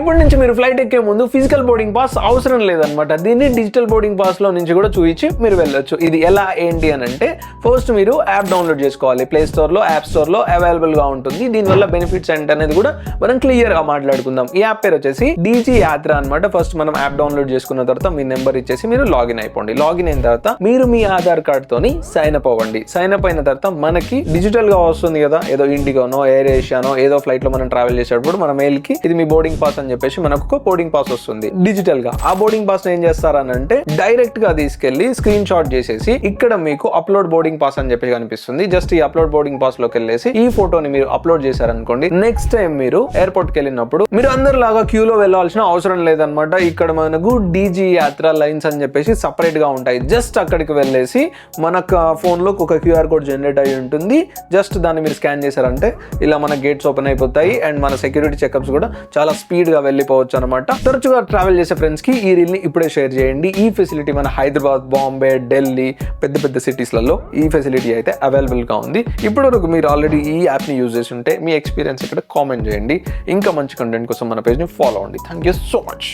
ఇప్పటి నుంచి మీరు ఫ్లైట్ ఎక్కే ముందు ఫిజికల్ బోర్డింగ్ పాస్ అవసరం లేదనమాట. దీన్ని డిజిటల్ బోర్డింగ్ పాస్ లో నుంచి కూడా చూపించి మీరు వెళ్ళొచ్చు. ఇది ఎలా ఏంటి అని అంటే, ఫస్ట్ మీరు యాప్ డౌన్లోడ్ చేసుకోవాలి. ప్లే స్టోర్ లో, యాప్ స్టోర్ లో అవైలబుల్ గా ఉంటుంది. దీనివల్ల బెనిఫిట్స్ ఏంటి అనేది కూడా మనం క్లియర్ గా మాట్లాడుకుందాం. ఈ యాప్ పేరు వచ్చేసి డీజీ యాత్ర అనమాట. ఫస్ట్ మనం యాప్ డౌన్లోడ్ చేసుకున్న తర్వాత మీ నెంబర్ ఇచ్చేసి మీరు లాగిన్ అయిపోండి. లాగిన్ అయిన తర్వాత మీరు మీ ఆధార్ కార్డ్ తోని సైన్ అప్ అవ్వండి. సైన్ అప్ అయిన తర్వాత మనకి డిజిటల్ గా వస్తుంది కదా, ఏదో ఇండిగోనో, ఎయిర్ ఏషియానో ఏదో ఫ్లైట్ లో మనం ట్రావెల్ చేసేటప్పుడు మన మెయిల్ కి ఇది మీ బోర్డింగ్ పాస్ అని చెప్పేసి మనకు ఒక బోర్డింగ్ పాస్ వస్తుంది డిజిటల్ గా. ఆ బోర్డింగ్ పాస్ ఏం చేస్తారనంటే డైరెక్ట్ గా తీసుకెళ్లి స్క్రీన్ షాట్ చేసేసి ఇక్కడ మీకు అప్లోడ్ బోర్డింగ్ పాస్ అని చెప్పి కనిపిస్తుంది. జస్ట్ ఈ అప్లోడ్ బోర్డింగ్ పాస్ లోకి వెళ్ళేసి ఈ ఫోటోని మీరు అప్లోడ్ చేశారనుకోండి, నెక్స్ట్ టైం మీరు ఎయిర్పోర్ట్ కి వెళ్ళినప్పుడు మీరు అందరిలాగా క్యూలో వెళ్ళాల్సిన అవసరం లేదనమాట. ఇక్కడ మనకు డీజీ యాత్ర లైన్స్ అని చెప్పేసి సపరేట్ గా ఉంటాయి. జస్ట్ అక్కడికి వెళ్ళేసి మనకు ఫోన్ లో ఒక క్యూఆర్ కోడ్ జనరేట్ అయి ఉంటుంది. జస్ట్ దాన్ని మీరు స్కాన్ చేశారంటే ఇలా మన గేట్స్ ఓపెన్ అయిపోతాయి అండ్ మన సెక్యూరిటీ చెకప్స్ కూడా చాలా స్పీడ్ గా వెళ్ళిపోవచ్చు అనమాట. తరచుగా ట్రావెల్ చేసే ఫ్రెండ్స్ కి ఈ రీల్ ని ఇప్పుడే షేర్ చేయండి. ఈ ఫెసిలిటీ మన హైదరాబాద్, బాంబే, ఢిల్లీ పెద్ద పెద్ద సిటీస్లలో ఈ ఫెసిలిటీ అయితే అవైలబుల్ గా ఉంది. ఇప్పటి వరకు మీరు ఆల్రెడీ ఈ యాప్ ని యూజ్ చేసి ఉంటే మీ ఎక్స్పీరియన్స్ ఇక్కడ కామెంట్ చేయండి. ఇంకా మంచి కంటెంట్ కోసం మన పేజ్ ని ఫాలో అవ్వండి. Thank you so much.